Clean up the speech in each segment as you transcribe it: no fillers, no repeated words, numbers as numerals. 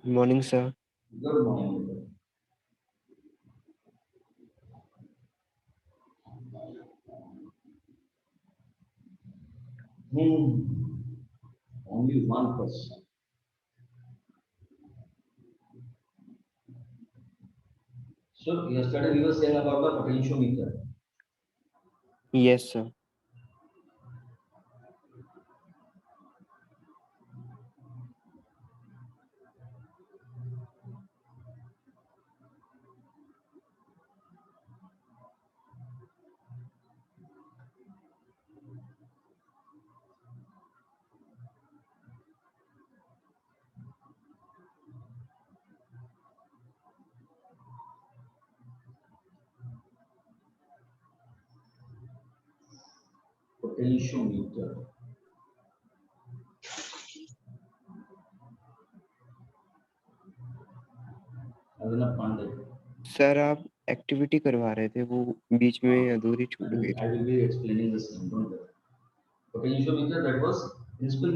Morning, sir. Good morning. Only one question. So yesterday we were saying about the potentiometer. Yes, sir. Potentiometer. Avinav Pandey. Sir आप activity करवा रहे थे, वो बीच में अधूरी छूट गई I थी। will be explaining the same. Don't worry. Potentiometer. That was principle.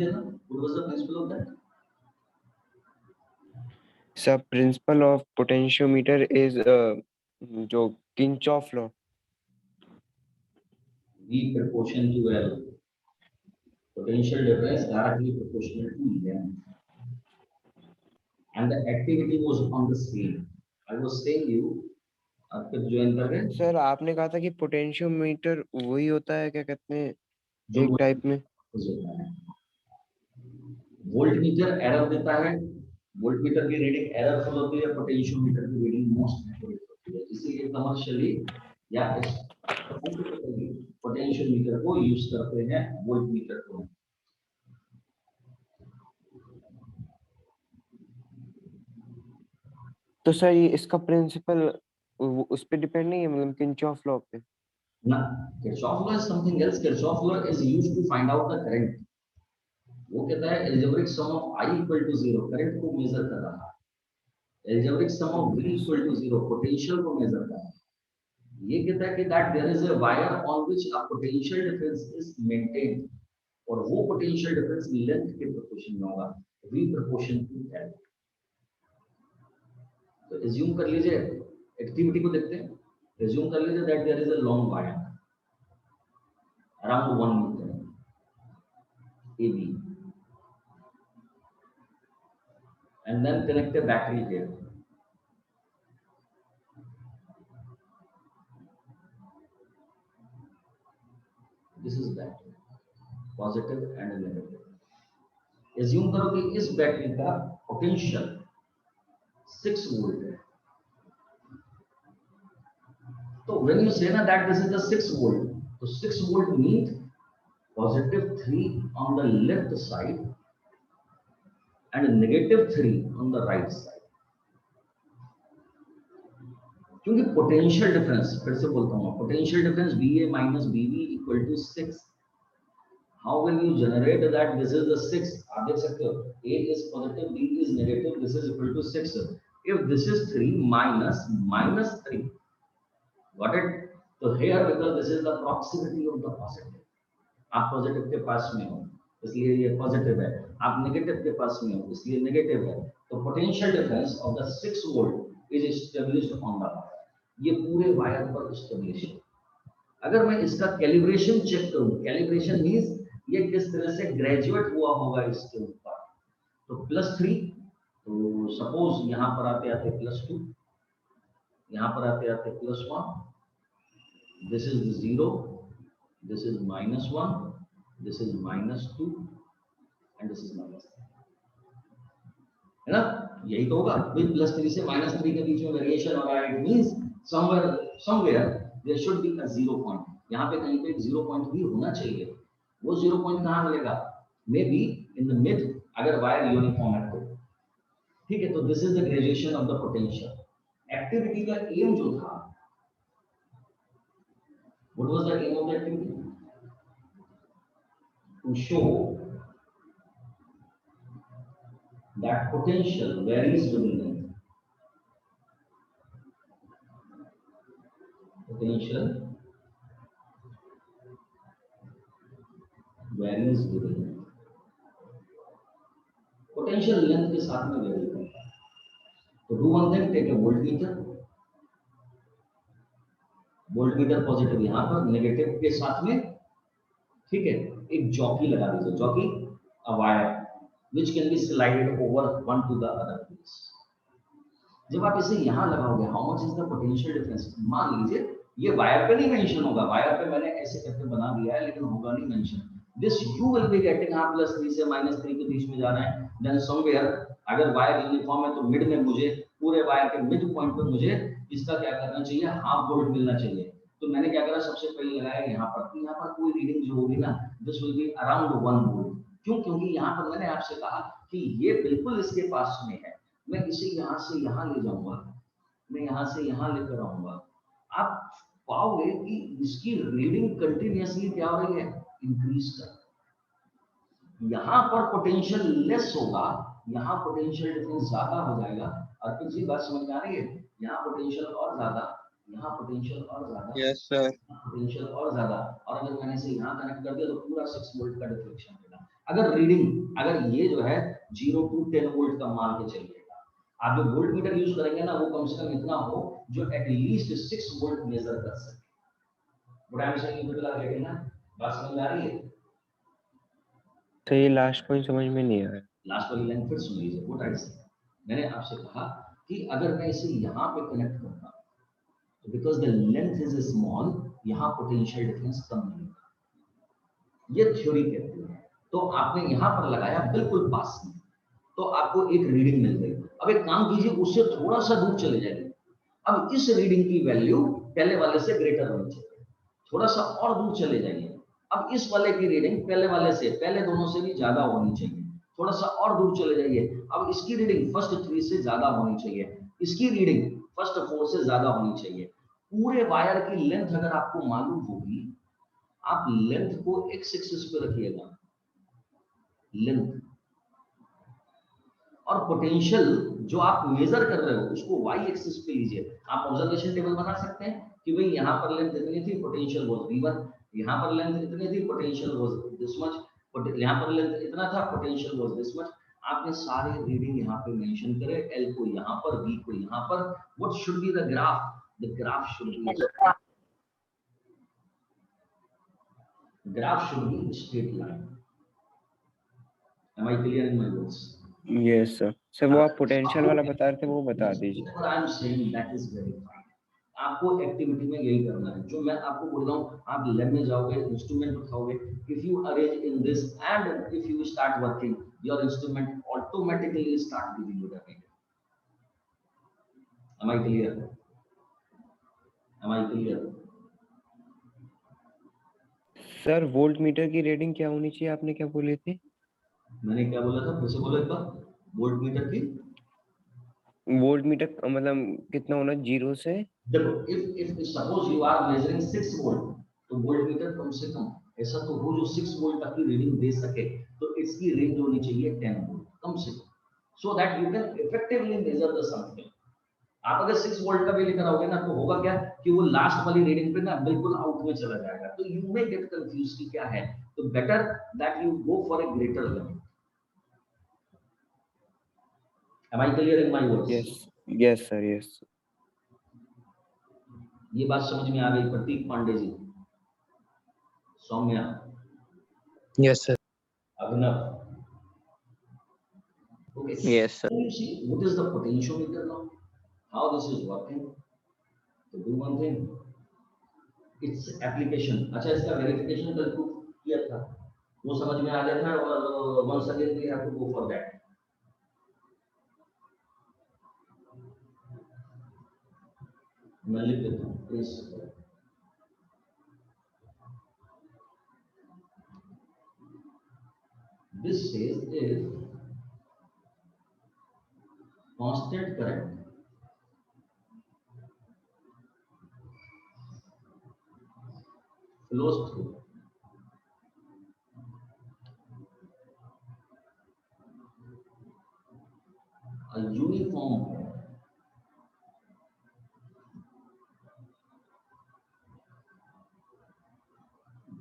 What was the principle of that? Sir principle of potentiometer is जो किंचॉफ law. V proportion to L. Potential difference directly proportional to length. And the activity was on the same. I was saying you. आप फिर join कर गए sir आपने कहा था कि potentiometer वही होता है, क्या कहते हैं, जो एक टाइप में। होता है वोल्ट मीटर एरर देता है वोल्ट मीटर की रीडिंग एररफुल होती है पोटेंशियोमीटर की रीडिंग मोस्ट एक्यूरेट होती है इसीलिए कमर्शियली या पोटेंशियोमीटर को यूज करते हैं वोल्ट मीटर को तो सर ये इसका प्रिंसिपल उस पे डिपेंड नहीं है, मतलब किंचॉफ लॉ पे। ना Kirchhoff law is something else Kirchhoff law is used to find out the current वो कहता है algebraic sum of I equal to 0 current को मेजर कर रहा है algebraic sum of V equal to 0 potential को मेजर कर रहा है ये कहता है कि that there is a wire on which a potential difference is maintained और वो पोटेंशियल डिफरेंस लेंथ के प्रोपोर्शन में होगा v प्रोपोर्शन टू l तो एज्यूम कर लीजिए एक्टिविटी को देखते हैं एज्यूम कर लीजिए that there is a long wire around 1 metre ab and then connect a battery here this is battery positive and negative assume करो कि इस बैटरी का पोटेंशियल 6 वोल्ट है तो when you say na that this is the 6 volt so 6 volt means positive 3 on the left side and negative 3 on the right side क्योंकि potential difference फिर से बोलता हूँ potential difference VA minus BB equal to 6 how will you generate that this is the 6 आप देख सकते हो A is positive B is negative this is equal to 6 if this is 3 minus 3 got it so here because this is the proximity of the positive आप positive के पास में हो इसलिए ये पॉजिटिव है आप नेगेटिव के पास में हो इसलिए नेगेटिव है तो potential difference of the 6 volt is established on the wire ये पूरे वायर पर एस्टेब्लिश है अगर मैं इसका कैलिब्रेशन चेक करूं कैलिब्रेशन मींस ये किस तरह से ग्रेजुएट हुआ होगा इसके ऊपर तो +3 तो सपोज यहां पर आते आते +2 यहां पर आते आते +1 this is 0 this is -1 this is -2 and this is -3 है ना यही तो होगा भाई +3 से -3 के बीच में वेरिएशन हो रहा है it means somewhere there should be a zero point यहां पे कहीं पे एक जीरो पॉइंट भी होना चाहिए वो जीरो पॉइंट कहां मिलेगा may be in the mid अगर वायर यूनिफॉर्म है तो ठीक है तो this is the graduation of the potential activity का एम जो था what was the aim of the activity to show that potential varies within length. Potential varies within length. Potential length के साथ में वेरी करता है तो do one thing, take a volt meter positive यहाँ पर, नेगेटिव के साथ में, ठीक है, एक जॉकी लगा दीजिए, jockey a wire which can be slided over one two the other place. जब आप इसे यहां लगाओगे, how much is the potential difference, मान लीजिए ये वायर पे नहीं मेंशन होगा, वायर पे मैंने ऐसे करके बना दिया है लेकिन होगा नहीं mention, this you will be getting, हाँ +3 से -3 के बीच में जा रहा है, देन समवेयर अगर वायर यूनिफॉर्म है तो मिड में मुझे, पूरे वायर के मिड पॉइंट पर मुझे इसका क्या करना चाहिए, हाफ वोल्ट मिलना चाहिए। तो मैंने क्या करा, सबसे पहले लगाया यहाँ पर, तो यहाँ पर कोई रीडिंग जो होगी ना, this will be around 1 volt. क्यों? क्योंकि यहाँ पर मैंने आपसे कहा कि ये बिल्कुल इसके पास में है, मैं इसे यहाँ से यहाँ ले जाऊंगा, मैं यहाँ से यहाँ लेकर आऊंगा, आप पाओगे कि इसकी रीडिंग कंटिन्यूअसली क्या हो रही है, इंक्रीज कर, यहाँ पर पोटेंशियल लेस होगा, यहाँ पोटेंशियल डिफरेंस ज्यादा हो जाएगा। और कुछ ही बात समझ में आ रही है, यहाँ पोटेंशियल और ज्यादा, यहाँ पोटेंशियल और ज्यादा, यस सर। पोटेंशियल और ज्यादा, और अगर मैंने इसे यहाँ कनेक्ट कर दिया तो पूरा 6 वोल्ट का डिफ्लेक्शन होगा। अगर रीडिंग, अगर ये जो है 0 to 10 वोल्ट का मान के चलिएगा, आप जो वोल्ट मीटर यूज करेंगे ना, वो कम से कम इतना हो जो एटलीस्ट 6 वोल्ट मेजर कर सके। What I am saying, people are getting ना, बात समझ में आ रही है? तो ये लास्ट पॉइंट समझ में नहीं आया। लास्ट वाली लाइन फिर सुन लीजिए, व्हाट आई से, मैंने आपसे कहा कि अगर मैं इसे यहाँ पे कनेक्ट करता हूँ तो because the length is small, यहाँ पोटेंशियल डिफरेंस कम मिलेगा, ये थ्योरी कहती है। तो आपने यहाँ पर लगाया बिल्कुल पास में, तो आपको एक रीडिंग मिल गई। अब एक काम कीजिए, उससे थोड़ा सा दूर चले जाइए, अब इस रीडिंग की वैल्यू पहले वाले से ग्रेटर होनी चाहिए, थोड़ा सा और दूर चले जाइए, अब इस वाले की रीडिंग पहले वाले से, पहले दोनों से भी ज्यादा होनी चाहिए, थोड़ा सा और दूर चले जाइए, अब इसकी रीडिंग फर्स्ट 3 से ज्यादा होनी चाहिए, इसकी रीडिंग फर्स्ट 4 से ज्यादा होनी चाहिए। पूरे वायर की लेंथ अगर आपको मालूम होगी, आप लेंथ को x एक्सिस पे रखिएगा, लेंथ, और पोटेंशियल जो आप मेजर कर रहे हो उसको y एक्सिस पे लीजिए। आप ऑब्जर्वेशन टेबल बना सकते हैं कि भाई यहाँ पर लेंथ इतनी थी, पोटेंशियल वाज v1, यहाँ पर लेंथ इतनी थी, पोटेंशियल वाज दिस मच, यहाँ पर लेंथ इतना था, पोटेंशियल वाज दिस मच। आपने सारे रीडिंग यहाँ पे मेंशन करे, L को यहाँ पर, V को यहाँ पर, what should be the graph, the graph should be, graph should be straight line. Am I clear in my words? Yes sir. Sir वो आप पोटेंशियल वाला बता रहे थे, वो बता दीजिए। What I am saying, that is very fine. आपको एक्टिविटी में यही करना है जो मैं आपको बोल रहा हूँ। आप लैब में जाओगे, इंस्ट्रूमेंट उठाओगे, if you arrange in this and if you start working, your instrument automatically start giving you the reading. Am I clear? Am I clear? Sir volt meter की रीडिंग क्या होनी चाहिए, आपने क्या बोली थी? मैंने क्या बोला था, फिर से बोलो एक बार। वोल्ट मीटर की, वोल्ट मीटर मतलब कितना होना, 0 से? देखो, if suppose you are measuring 6 volt, तो वोल्ट मीटर कम से कम ऐसा तो हो जो 6 वोल्ट तक की रीडिंग दे सके, तो इसकी रेंज होनी चाहिए 10 वोल्ट कम से कम, so that you can effectively measure the something. आप अगर 6 वोल्ट का भी लेकर आओगे ना, तो होगा क्या कि वो लास्ट वाली रीडिंग पे ना बिल्कुल आउट में चला जाएगा, तो यू मे गेट कंफ्यूज कि क्या है। तो better that you go for a greater level. Am I clear in my words? Yes, yes sir, yes. ये बात समझ में आ गई Prateek Pandey ji, Saumya, yes sir. Abhinav? Okay. Yes sir. So you see what is the potentiometer now? How this is working? So do one thing. Its application. अच्छा, इसका verification कल proof किया था, वो समझ में आ जाता है, और once again we have to go for that. मैं लिख देता हूँ please. This says if constant current flows through a uniform wire,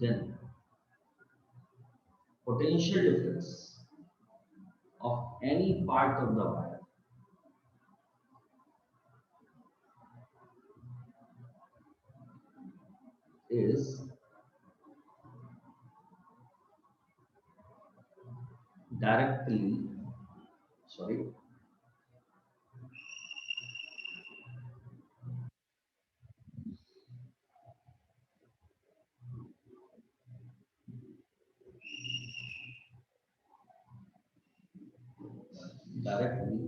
then potential difference of any part of the wire is directly, sorry, directly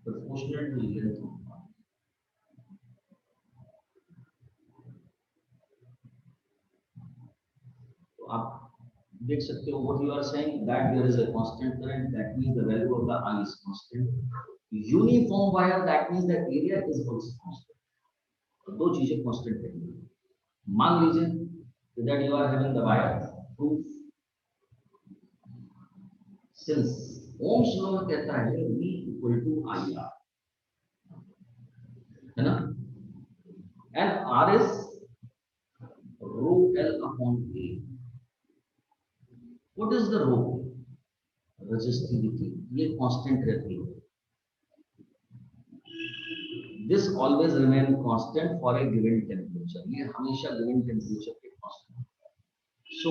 proportional to length of path. तो आप देख सकते हो what you are saying that there is a constant current, that means the value of the I is constant. Uniform wire, that means the area is also constant. तो दो चीजें constant रहेंगी. मान लीजिए that you are having the wire proof, since Ohm's law कहता है V equal to IR, है ना, and R is rho L upon A. What is the rho? Resistivity, ये constant रहती है. This always remain constant for a given temperature. ये हमेशा given temperature पे constant. So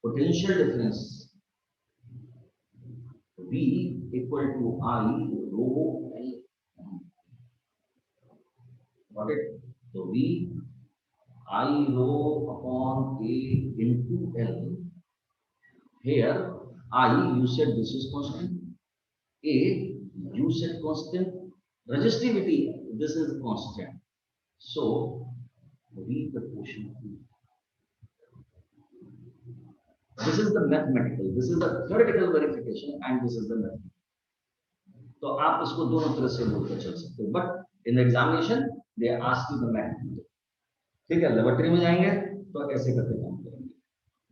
potential difference V equal to I rho L. Got it? So V I rho upon A into L. Here I, you said this is constant. A, you said constant. Resistivity, this is constant. So V proportion to. This is the mathematical, this is the theoretical verification, and this is the mathematical. तो आप इसको दोनों तरह से बोलकर चल सकते हो, but in examination they ask you the mathematical. ठीक है, लेबोरेटरी में जाएंगे तो ऐसे करके काम करेंगे,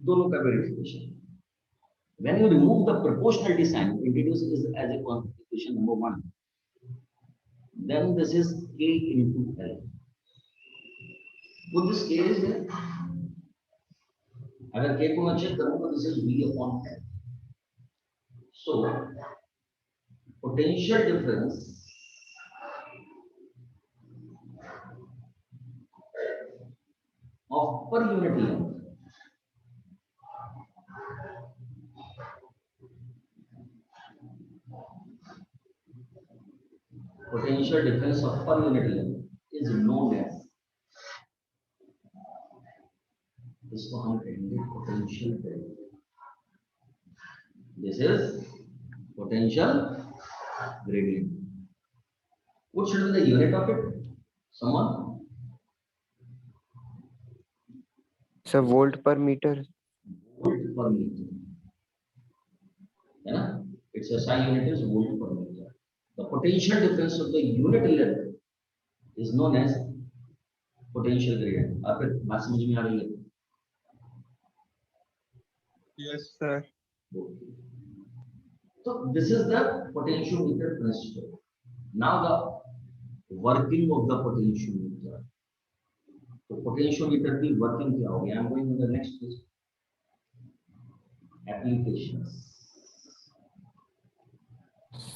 दोनों का verification. When you remove the proportionality sign, introduce it as a equation number 1. Then this is K into L. What this K is there? अगर K को मैं चेक करूं तो this is V upon L. So potential difference of per unit length potential difference of per unit length is known as, इसको हम कहेंगे potential gradient. This is potential gradient. What should be the unit of it? Someone? Sir volt पर metre. Volt per meter. है ना? Its SI unit is volt per meter. The potential difference of the unit length is known as potential gradient. आप फिर बात समझ में आ रही है? Yes, sir. Okay. So this is the potentiometer principle. Now the working of the potentiometer. So potentiometer की working क्या होगी? I am going to the next page. Applications.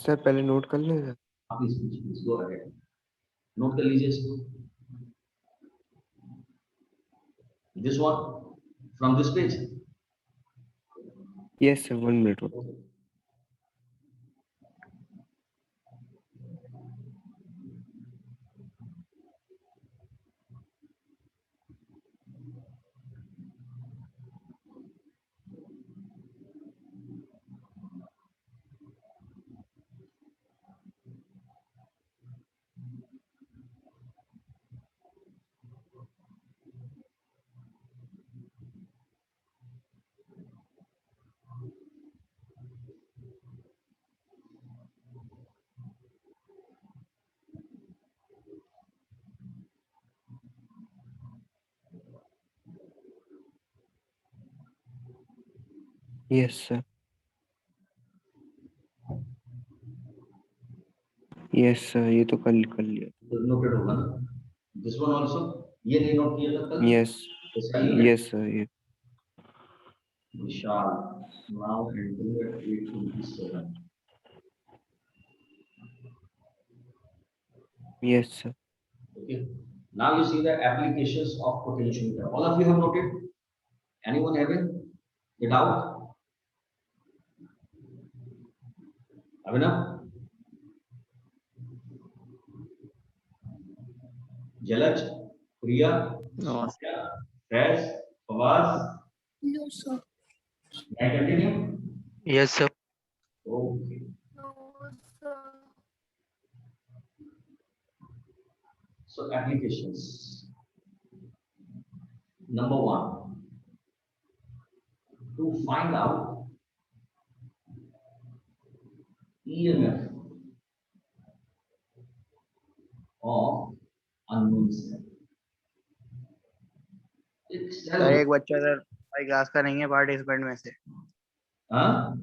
Sir पहले नोट कर लें. Please go ahead. नोट कर लीजिए इसको. This one from this page. Yes sir, 1 minute. Okay. Yes sir. Yes sir, ये तो कर लिया. नोटेड होगा ना. This one also. ये नहीं नोट किया था कल. Yes. Yes sir. ये. विशाल now entering at 8:27. Yes, sir. Okay. Now you see the applications of potentiometer. All of you have noted? Anyone having the doubt? Abhinav? Jalaj? Priya? No. Soumya? Faiz? Fawaz? No, sir. May I continue? Yes, sir. Okay. No, sir. So applications. Number one, to find out EMF of unknown cell. एक cell sir एक बच्चा sir हमारी class का नहीं है participant में से, हाँ?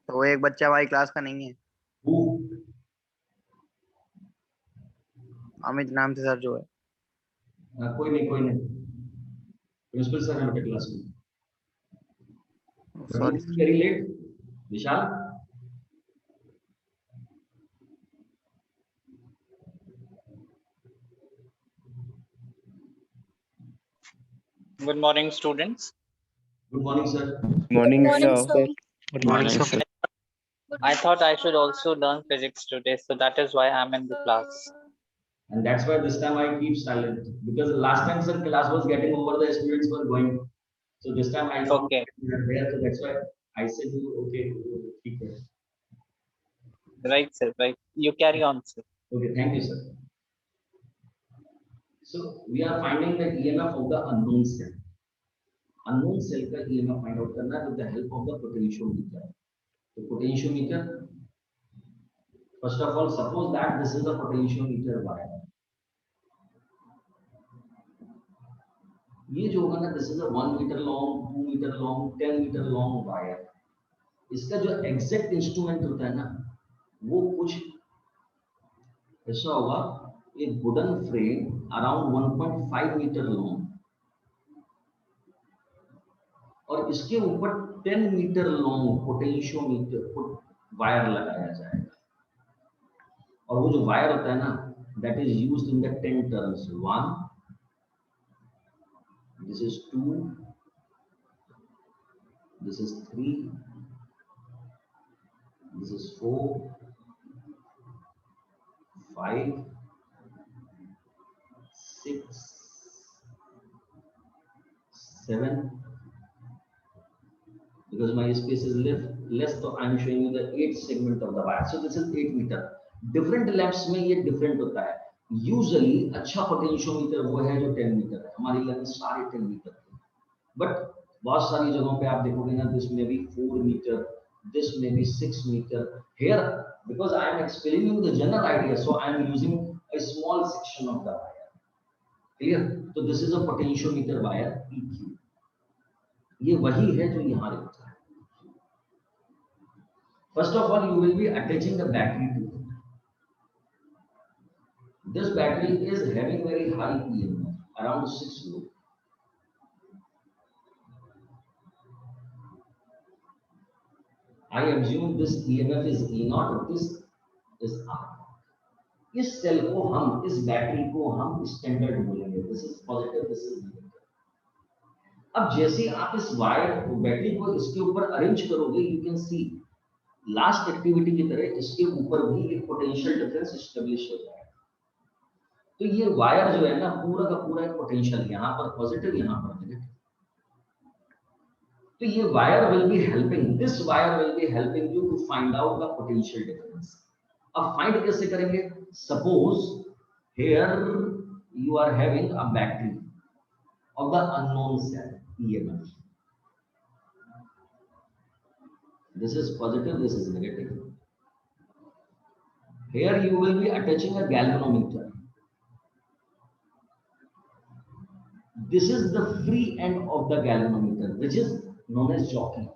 तो वो एक बच्चा हमारी क्लास का नहीं है, Who? अमित नाम से सर जो है। कोई नहीं प्रिंसिपल सर है बेटे क्लास में sorry very late Vishal Good morning, students. Good morning sir Morning, Morning, sir. sir. Good morning, sir. I thought I should also learn physics today, so that is why I'm in the class. and that's why this time I keep silent because last time sir class was getting over, the students were going, so this time I found Okay. you were there, so that's why I said you okay ठीक है. Right, sir. Right. You carry on, sir. Okay, thank you, sir. So we are finding the EMF of the unknown cell. Unknown cell का EMF find out करना है with the help of the potentiometer. The potentiometer, first of all, suppose that this is the potentiometer wire. ये जो होगा ना, this is a 1 meter long, 2 meter long, 10 meter long wire. इसका जो exact instrument होता है ना, वो कुछ ऐसा होगा, एक wooden frame around 1.5 meter long और इसके ऊपर 10 मीटर लॉन्ग पोटेंशियोमीटर वायर लगाया जाएगा और वो जो वायर होता है ना, that is used in the 10 terms. 1, this is 2, this is 3, this is 4, 5, 6, 7. Because my space is less, so I am showing you the 8th segment of the wire. So this is 8 meter. Different lamps में ये different होता है. Usually अच्छा potentiometer वो है जो 10 meter है. हमारी लैब में सारे 10 meter है. But बहुत सारी जगहों पे आप देखोगे ना, this may be 4 meter, this may be 6 meter. Here, because I am explaining the general idea, so I am using a small section of the wire. Clear? So this is a potentiometer wire PQ. ये वही है जो यहाँ लिखा है. First of all, you will be attaching a battery to it. This battery is having very high EMF, around 6 volt. I assume this EMF is E0, this is R. इस cell को हम, इस बैटरी को हम standard बोलेंगे. This is positive, this is negative. अब जैसे आप इस वायर को, बैटरी को इसके ऊपर अरेंज करोगे, you can see last activity की तरह इसके ऊपर भी एक पोटेंशियल डिफरेंस एस्टेब्लिश हो जाएगा. तो ये वायर जो है ना, पूरा का पूरा एक पोटेंशियल, यहाँ पर पॉजिटिव, यहाँ पर नेगेटिव. तो ये wire will be helping, this wire will be helping you to find out the potential difference. अब फाइंड कैसे करेंगे? Suppose here you are having a battery of the unknown cell EMF. This is positive, this is negative. Here you will be attaching a galvanometer. This is the free end of the galvanometer, which is known as jockey,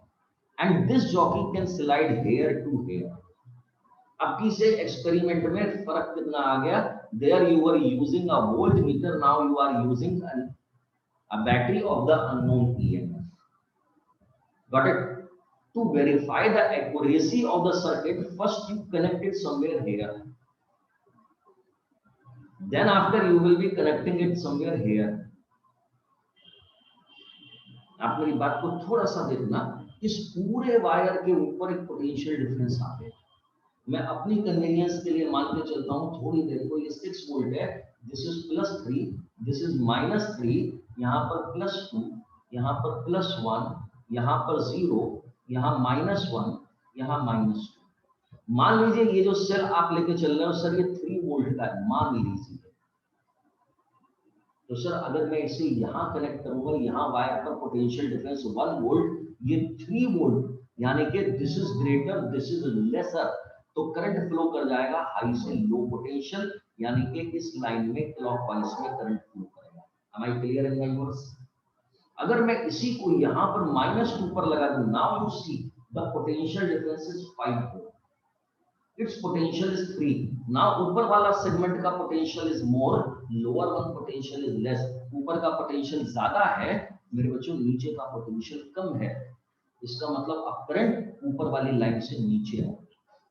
and this jockey can slide here to here. अब की से experiment में फर्क कितना आ गया? There you were using a voltmeter, now you are using a battery of the unknown EMF. Got it? To verify the accuracy of the circuit, first you connect it somewhere here. then after you will be connecting it somewhere here. आप मेरी बात को थोड़ा सा देखना, इस पूरे wire के ऊपर एक पोटेंशियल डिफरेंस आ गया। मैं अपनी कन्वीनियंस के लिए मान के चलता हूं थोड़ी देर को, ये 6 वोल्ट है, दिस इज +3, दिस इज -3, यहाँ पर +2, यहाँ पर +1, यहाँ पर 0, यहाँ -1, यहाँ -2। मान लीजिए ये जो सेल आप लेके चल रहे हो सर, ये 3 वोल्ट का है, मान लीजिए। तो सर अगर मैं इसे यहाँ कनेक्ट करूंगा, यहाँ वायर पर पोटेंशियल डिफरेंस 1 वोल्ट, ये 3 वोल्ट, यानी कि this is greater, this is lesser, तो करंट फ्लो कर जाएगा हाई से लो पोटेंशियल, यानी कि इस लाइन में क्लॉकवाइज में करंट फ्लो करेगा। Am I clear in my words? अगर मैं इसी को यहाँ पर -2 पर लगा दूं, now you see the potential difference is 5 volt, its potential is 3. now ऊपर वाला सेगमेंट का potential is more, lower one potential is less. ऊपर का पोटेंशियल ज्यादा है मेरे बच्चों, नीचे का पोटेंशियल कम है। इसका मतलब अब करंट ऊपर वाली लाइन से नीचे है।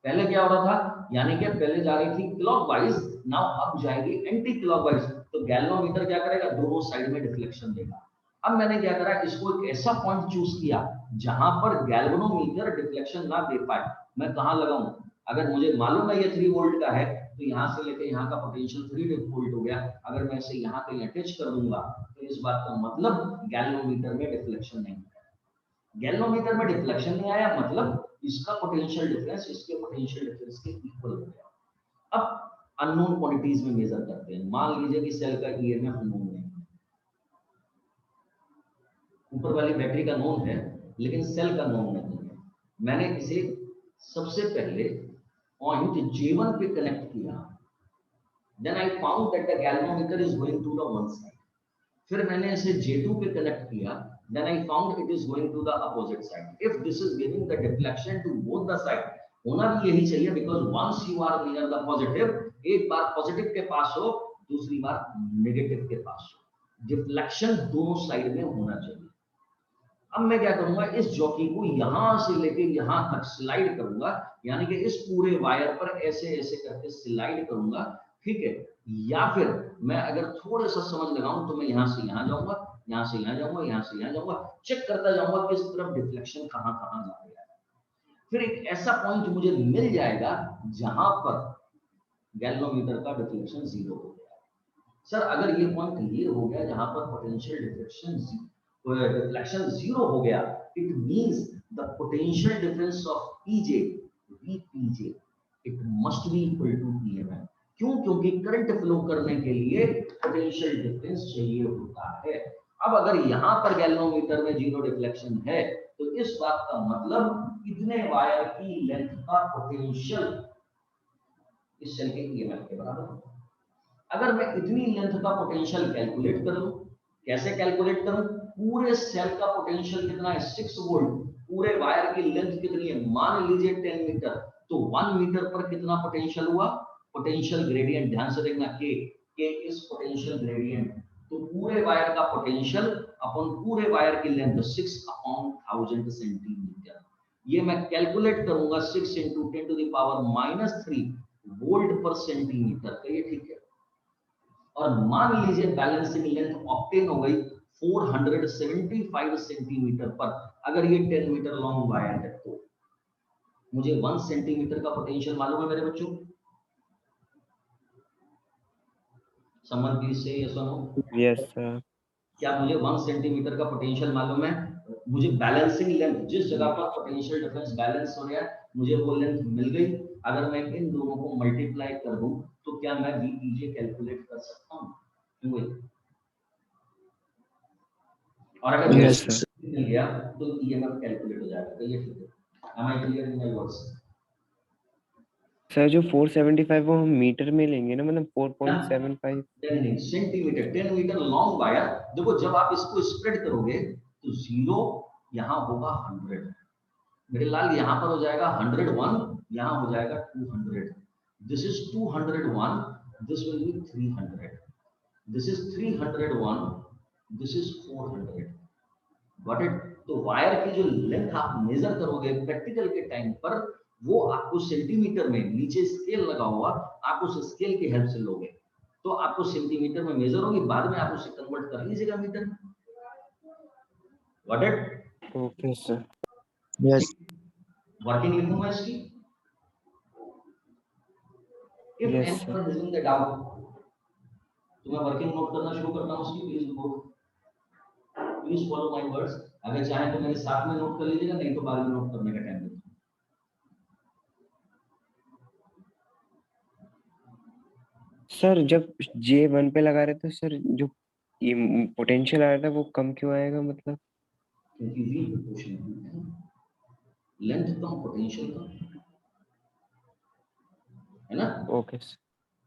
पहले क्या हो रहा था, यानी कि पहले जा रही थी क्लॉकवाइज, नाउ अब जाएगी एंटी क्लॉकवाइज, तो गैल्वेनोमीटर क्या करेगा, दोनों साइड में डिफ्लेक्शन देगा। अब मैंने क्या करा, इसको एक ऐसा पॉइंट चूज किया जहां पर गैल्वेनोमीटर डिफ्लेक्शन ना दे पाए। मैं कहां लगाऊं, अगर मुझे मालूम है ये 3 वोल्ट का है, तो यहाँ से लेके यहाँ का पोटेंशियल 3 वोल्ट हो गया। अगर मैं इसे यहाँ कहीं अटैच कर दूंगा तो इस बात का मतलब गैल्वेनोमीटर में डिफ्लेक्शन नहीं आया। गैल्वेनोमीटर में डिफ्लेक्शन नहीं आया मतलब इसका पोटेंशियल डिफरेंस इसके पोटेंशियल डिफरेंस के इक्वल हो गया। अब अननोन क्वांटिटीज में मेजर करते हैं। मान लीजिए कि सेल का ईएमएफ नोन है, ऊपर वाली बैटरी का नोन है लेकिन सेल का नोन नहीं है। मैंने इसे सबसे पहले पॉइंट J1 पे कनेक्ट किया, then I found that the galvanometer is going to the one side. फिर मैंने इसे J2 पे कनेक्ट किया, then I found it is going to the opposite side. If this is giving the deflection to both the side, होना भी यही चाहिए, because once you are near the positive, एक बार पॉजिटिव के पास हो, दूसरी बार नेगेटिव के पास हो, डिफ्लेक्शन दोनों साइड में होना चाहिए। अब मैं क्या करूंगा, इस जॉकी को यहां से लेके यहां तक स्लाइड करूंगा, यानी कि इस पूरे वायर पर ऐसे ऐसे करके स्लाइड करूंगा, ठीक है। या फिर मैं अगर थोड़ा सा समझ लगाऊं तो मैं यहां से यहां जाऊंगा, यहां से यहां जाऊंगा, यहां से यहां जाऊंगा, चेक करता जाऊंगा कि इस तरफ डिफ्लेक्शन कहां कहां जा रहा है। फिर एक ऐसा पॉइंट मुझे मिल जाएगा जहां पर गैल्वेनोमीटर का डिफ्लेक्शन 0 हो गया। सर अगर ये पॉइंट ये हो गया जहां पर पोटेंशियल डिफ्लेक्शन deflection 0 हो गया, it means the potential difference of PJ, VPJ, it must be equal to EMF। क्यों? क्योंकि करंट फ्लो करने के लिए पोटेंशियल डिफरेंस चाहिए होता है। अब अगर यहाँ पर गैल्वेनोमीटर में 0 डिफ्लेक्शन है, तो इस बात का मतलब इतने वायर की लेंथ का पोटेंशियल इस सेल के EMF के बराबर होगा। अगर मैं इतनी लेंथ का पोटेंशियल कैलकुलेट कर लूं, कैसे कैलकुलेट करूं, पूरे सेल का पोटेंशियल कितना है, 6 वोल्ट, पूरे वायर की लेंथ कितनी है, मान लीजिए 10 मीटर, तो 1 मीटर पर कितना पोटेंशियल हुआ, पोटेंशियल ग्रेडियंट, ध्यान से देखना, के इज पोटेंशियल ग्रेडियंट, तो पूरे वायर का पोटेंशियल अपॉन पूरे वायर की लेंथ 6/1000 सेंटीमीटर। ये मैं कैलकुलेट करूंगा 6 × 10⁻³ वोल्ट पर सेंटीमीटर, तो ये ठीक है। और मान लीजिए बैलेंसिंग लेंथ ऑब्टेन हो गई 475 सेंटीमीटर पर। अगर ये 10 मीटर लॉन्ग वायर है तो मुझे 1 सेंटीमीटर का पोटेंशियल मालूम है मेरे बच्चों। समवन प्लीज से यस और नो। Yes sir. क्या मुझे 1 सेंटीमीटर का पोटेंशियल मालूम है? मुझे बैलेंसिंग लेंथ, जिस जगह पर पोटेंशियल डिफरेंस बैलेंस हो रहा है, मुझे वो लेंथ मिल गई। अगर मैं इन दोनों को मल्टीप्लाई कर दूं तो क्या मैं VPJ कैलकुलेट कर सकता हूं? और अगर मिल गया तो EMF कैलकुलेट हो जाएगा, तो ये ठीक है। Am I clear in my words? Sir जो 475 वो हम मीटर में लेंगे ना, मतलब 4.75 10 सेंटीमीटर, 10 मीटर लॉन्ग वायर। देखो जब आप इसको स्प्रेड करोगे तो 0 यहाँ होगा 100, मेरे लाल यहाँ पर हो जाएगा 101, यहाँ हो जाएगा 200। This is 201, this will be 300, this is 301, this is 400। Got it? तो वायर की जो लेंथ आप मेजर करोगे प्रैक्टिकल के टाइम पर, वो आपको सेंटीमीटर में नीचे स्केल लगा हुआ, आप उस स्केल की हेल्प से लोगे। तो आपको सेंटीमीटर में मेजर होगी, बाद में आप उसे कन्वर्ट कर लीजिएगा मीटर में। Got it? Okay sir. Yes. Working लिखूंगा इसकी। If Yes, sir. anyone is in the doubt, तो मैं वर्किंग नोट करना शुरू करता हूँ उसकी। Please follow my words. अगर चाहे तो मेरे साथ में नोट कर लीजिएगा, नहीं तो बाद में नोट करने का टाइम देता हूँ। सर जब J1 पे लगा रहे थे सर, जो ये पोटेंशियल आ रहा था वो कम क्यों आएगा मतलब? क्योंकि v प्रोपोर्शनल है, लेंथ कम पोटेंशियल कम, है ना? Okay sir.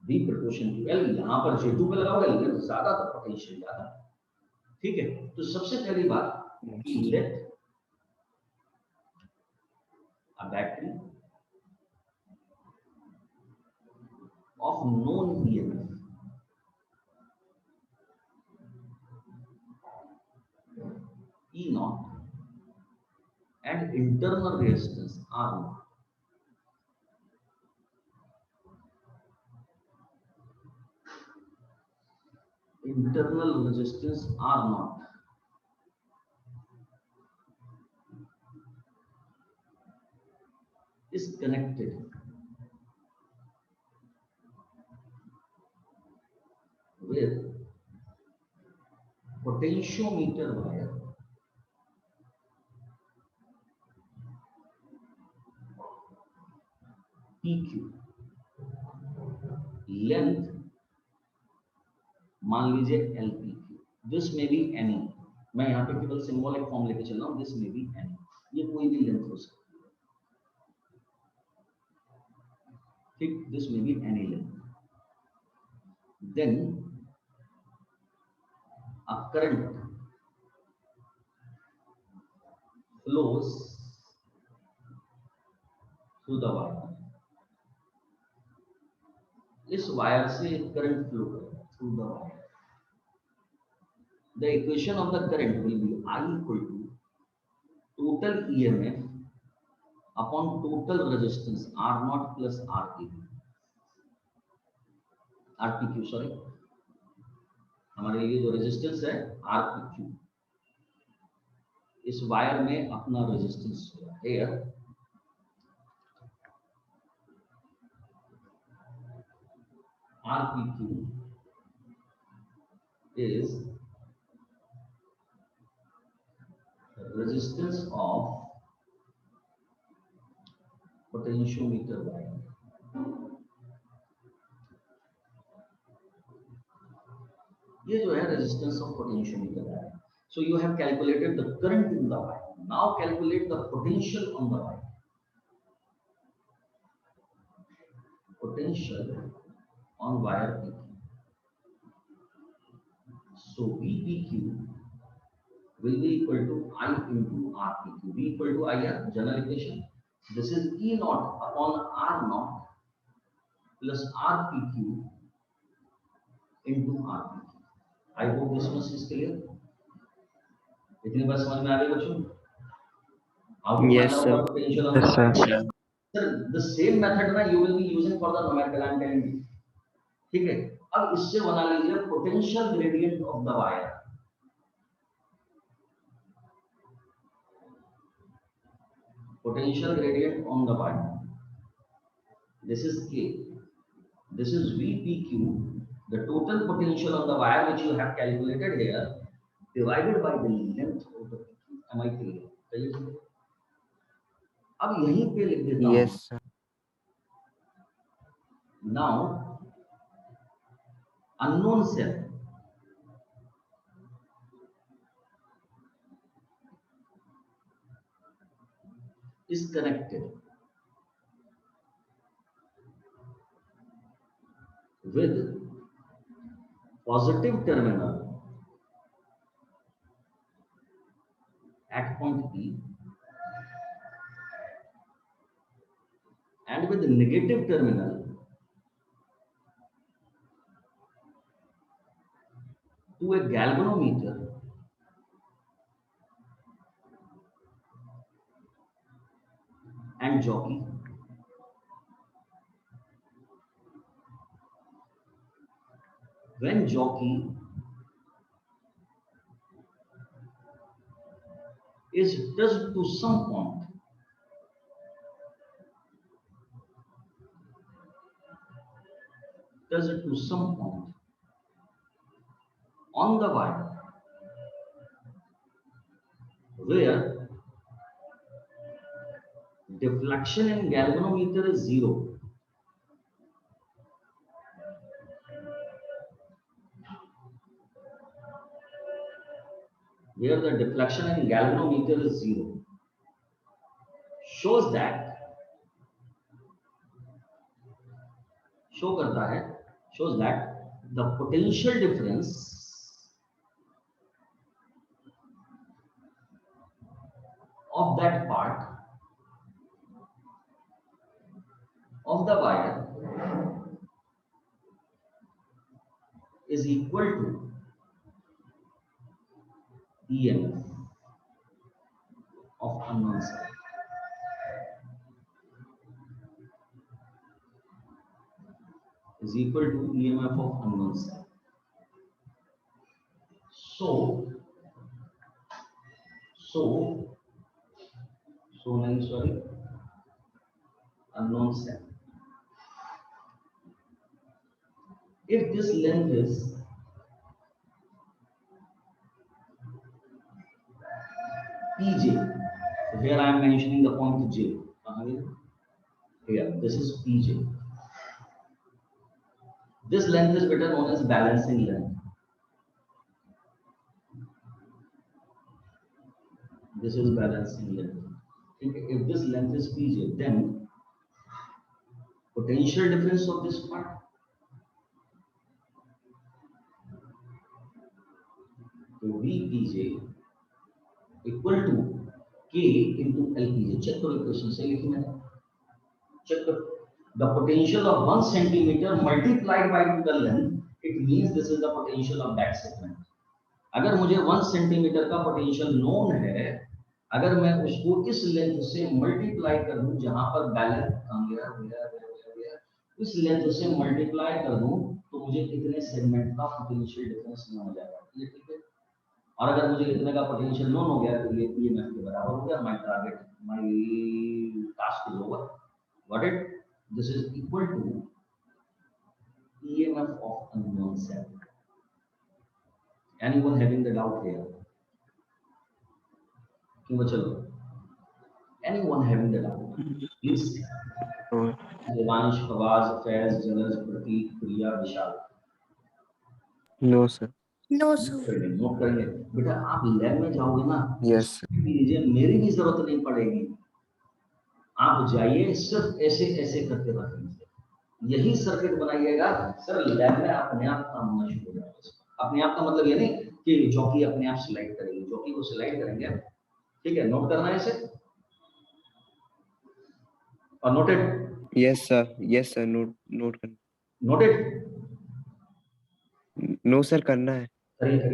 v proportional to l। यहाँ पर J2 पे लगाओगे लेंथ ज्यादा तो पोटेंशियल ज्यादा। ठीक है, तो सबसे पहली बात कि let a battery of known EMF E naught and internal resistance R naught is connected with potentiometer wire PQ, length मान लीजिए LPQ, दिस में भी एनी, मैं यहाँ पे केवल सिंबॉलिक फॉर्म लेके चल रहा हूँ, दिस में भी एनी, ये कोई भी लेंथ हो सकती है। ठीक, दिस में भी any length. Then a current flows through the wire, इस वायर से करंट फ्लो करेगा through the wire. The equation of the current will be I equal to total EMF upon total resistance R naught plus RPQ, sorry, हमारे लिए जो resistance है RPQ, इस wire में अपना रेजिस्टेंस है, RPQ is resistance of potentiometer wire. ये जो है resistance of potentiometer wire. So you have calculated the current in the wire. Now calculate the potential on the wire. Potential on wire PQ. So VPQ will be equal to I into RPQ. V equal to I, general equation. This is E naught upon R naught plus RPQ into RPQ. I hope this much is clear. इतनी बात समझ में आ गई बच्चों? How to Yes, find out sir. the potential on Yes, the wire? sir. Sir, the same method ना you will be using for the numerical, I am telling you. ठीक है, अब इससे बना लीजिए potential gradient of the wire. Potential gradient on the wire. This is K. This is VPQ, the total potential on the wire which you have calculated here, divided by the length of the PQ. Am I clear? अब यहीं पे लिख देता हूँ। Yes, sir. Now, unknown cell is connected with positive terminal at point P and with negative terminal to a galvanometer and jockey. when jockey is touched to some point, on the wire where deflection in galvanometer is 0, where the deflection in galvanometer is 0, shows that the potential difference of that part of the wire is equal to EMF of unknown cell. Is equal to EMF of unknown cell. So unknown cell. If this length is Pj, so here I am mentioning the point J. Here, this is Pj. This length is better known as balancing length. This is balancing length. If this length is Pj, then potential difference of this part to Vpj equal to K into Lpj. Check the equation. Say check the potential of 1 centimeter multiplied by the length. It means this is the potential of that segment. अगर मुझे 1 centimetre का potential known है, अगर मैं उसको इस length से multiply कर दूं, जहां पर बैलेंस इस लेंथ से मल्टीप्लाई कर दूं, तो मुझे इतने सेगमेंट का पोटेंशियल डिफरेंस नोन हो जाएगा। ये ठीक है। और अगर मुझे इतने का पोटेंशियल नोन हो गया तो ये ईएमएफ के बराबर हो गया। My task is over. What it this is equal to EMF of unknown cell. Anyone having the doubt here? Anyone having the doubt? Please. Devansh, Fawaz, Faiz, Jalal, Prateek, Priya, Vishal. No sir. No, sir. Note करेंगे बेटा। आप lab में जाओगे ना, Yes sir. मेरी भी जरूरत नहीं पड़ेगी। आप जाइए, सिर्फ ऐसे ऐसे करके रखेंगे, यही सर्किट बनाइएगा। सर लैब में अपने आप काम होना शुरू हो जाएगा। अपने आप का मतलब ये नहीं कि जॉकी अपने आप सिलेक्ट करेगी, जॉकी को सिलेक्ट करेंगे। ठीक है, नोट करना है इसे और नोटेड। Yes sir, note करना। नोटेड। No sir, करना है। करिए।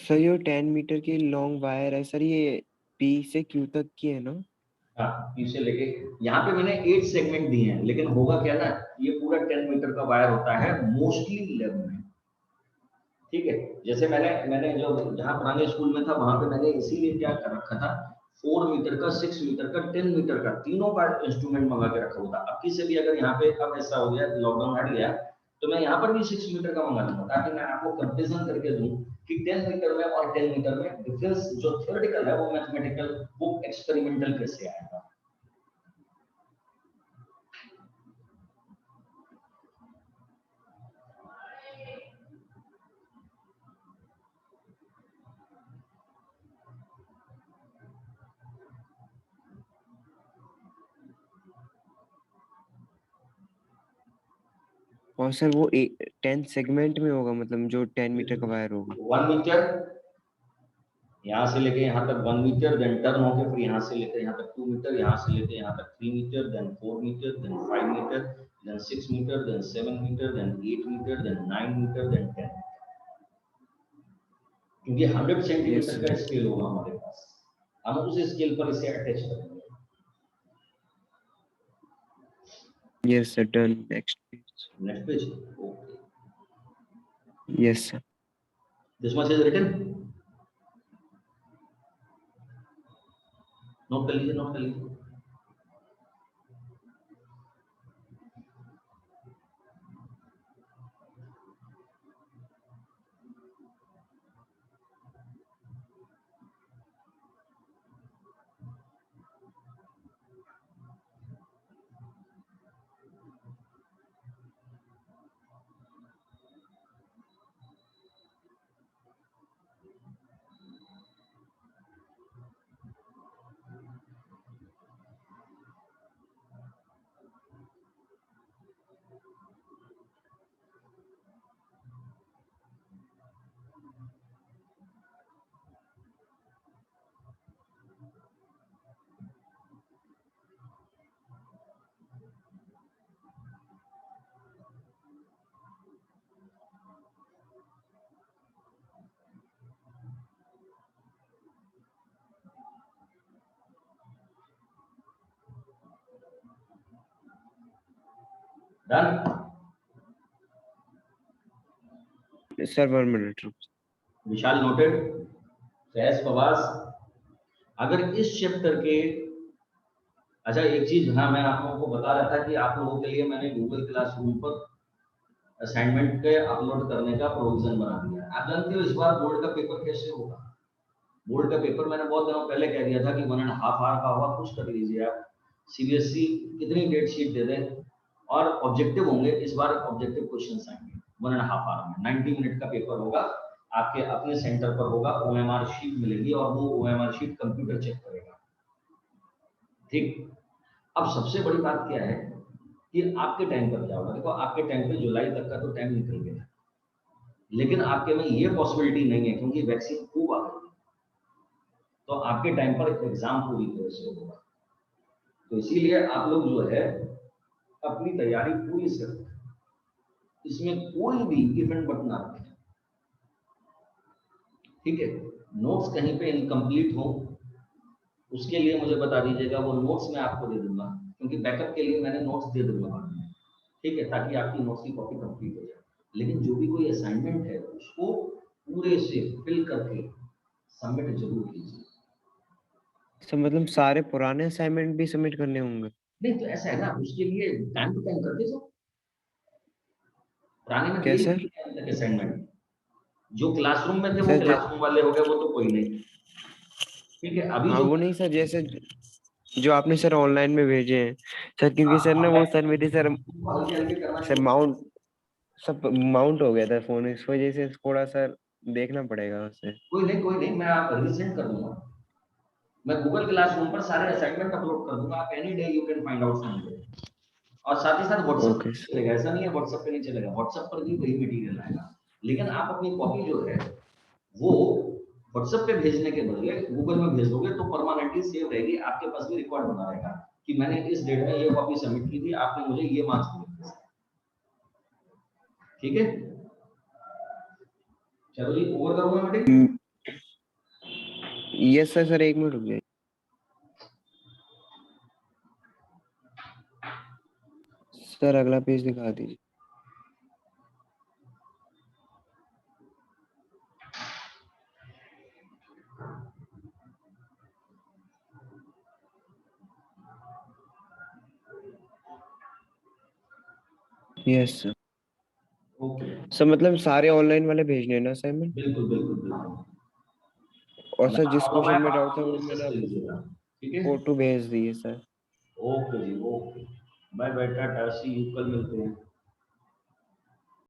सर ये 10 मीटर की लॉन्ग वायर है सर, ये P से Q तक की है ना? हाँ, P से लेके यहाँ पे मैंने 8 सेगमेंट दिए हैं, लेकिन होगा क्या ना, ये पूरा 10 मीटर का वायर होता है मोस्टली लेब में। ठीक है, जैसे मैंने जो जहाँ पुराने स्कूल में था वहां पे मैंने इसीलिए क्या कर रखा था, 4 मीटर का, 6 मीटर का, 10 मीटर का, तीनों का इंस्ट्रूमेंट मंगा के रखा हुआ था। अब किसी भी अगर यहाँ पे अब ऐसा हो गया, लॉकडाउन हट गया, तो मैं यहाँ पर भी 6 मीटर का मंगा लूंगा, ताकि मैं आपको कंपेरिजन करके दूं कि 10 मीटर में और 10 मीटर में डिफरेंस जो थ्योरेटिकल है वो मैथमेटिकल, वो एक्सपेरिमेंटल कैसे आएगा। और सर वो 10 सेगमेंट में होगा, मतलब जो 10 मीटर का वायर होगा। 1 मीटर, यहाँ से लेके यहाँ तक 1 मीटर, देन टर्न होके फिर यहाँ से लेकर यहाँ तक 2 मीटर, यहाँ से लेके यहाँ तक 3 meter, then 4 meter, then 5 meter, then 6 meter, then 7 meter, then 8 meter, then 9 meter, then 10। क्योंकि 100 सेंटीमीटर का स्केल होगा हमारे पास, हम उस स्केल पर इसे अटैच करेंगे। Yes sir, done. Next page. Next page, okay, Yes sir. This much is written, note कर लीजिए, नोट कर लीजिए। Done. Sir 1 minute. Vishal noted, Faiz Fawaz. अगर इस चैप्टर के, अच्छा एक चीज, हाँ मैं आप लोगों को बता रहा था कि आप लोगों के लिए मैंने गूगल क्लासरूम पर असाइनमेंट के अपलोड करने का प्रोविजन बना दिया। आप जानते हो इस बार बोर्ड का पेपर कैसे होगा? बोर्ड का पेपर मैंने बहुत दिनों पहले कह दिया था कि 1.5 आवर का होगा, कुछ कर लीजिए आप। सीबीएसई कितनी डेट शीट दे दें, और ऑब्जेक्टिव होंगे इस बार, ऑब्जेक्टिव क्वेश्चंस आएंगे 1.5 आवर में। 90 मिनट का पेपर होगा, आपके अपने सेंटर पर होगा, ओएमआर शीट मिलेगी और वो ओएमआर शीट कंप्यूटर चेक करेगा। ठीक, अब सबसे बड़ी बात क्या है कि आपके टाइम पर क्या होगा? देखो आपके टाइम पे जुलाई तक का तो टाइम निकल गया, लेकिन आपके में ये पॉसिबिलिटी नहीं है क्योंकि वैक्सीन खूब आ गई, तो आपके टाइम पर एग्जाम पूरी तरह से होगा। तो इसीलिए आप लोग जो है अपनी तैयारी पूरी से रखें, इसमें कोई भी इवेंट बट ना रखें, ठीक है? नोट्स कहीं पे इनकम्प्लीट हो उसके लिए मुझे बता दीजिएगा, वो नोट्स मैं आपको दे दूंगा, क्योंकि बैकअप के लिए मैंने नोट्स दे दूंगा बाद में, ठीक है, ताकि आपकी नोट्स की कॉपी कंप्लीट हो जाए। लेकिन जो भी कोई असाइनमेंट है उसको पूरे से फिल करके सबमिट जरूर कीजिए। सर मतलब सारे पुराने असाइनमेंट भी सबमिट करने होंगे? नहीं तो ऐसा है ना, उसके लिए टाइम टू टाइम करते जाओ। पुराने में क्या दिए सर? असाइनमेंट जो क्लासरूम में थे वो सर क्लासरूम वाले हो गए, वो तो कोई नहीं, ठीक है। अभी हाँ जो वो नहीं सर, जैसे जो आपने सर ऑनलाइन में भेजे हैं सर, क्योंकि सर ना वो सर मेरी सर हल्के हल्के करना सर शुरू। माउंट सब माउंट हो गया था फोन, इस वजह से थोड़ा सर देखना पड़ेगा उसे। कोई नहीं, मैं आप रिसेंड कर दूंगा। मैं गूगल क्लासरूम पर सारे असाइनमेंट अपलोड कर दूंगा, आप any day you can find out from there. और साथ ही साथ व्हाट्सएप ओके पे चलेगा, ऐसा नहीं है व्हाट्सएप पे नहीं चलेगा, व्हाट्सएप पर भी वही मटेरियल आएगा। लेकिन आप अपनी कॉपी जो है वो व्हाट्सएप पे भेजने के बदले गूगल में भेज दोगे तो परमानेंटली सेव रहेगी, आपके पास भी रिकॉर्ड बना रहेगा कि मैंने इस डेट में ये कॉपी सबमिट की थी, आपने मुझे ये मार्क्स दिए थे, ठीक है? चलो जी, ओवर करूंगा meeting. Yes sir, sir 1 minute रुक जाइए सर, अगला पेज दिखा दीजिए। Yes sir. ओके, सर मतलब सारे ऑनलाइन वाले भेजने हैं ना असाइनमेंट? बिल्कुल बिल्कुल बिल्कुल। और सर जिस तो मैं क्वेश्चन में डाउट था वो डिस्कस मैंने कर आपको लीजिएगा, ठीक है? फोटो भेज दिए sir. Okay ji, okay, bye bye, tata, see you, कल मिलते हैं।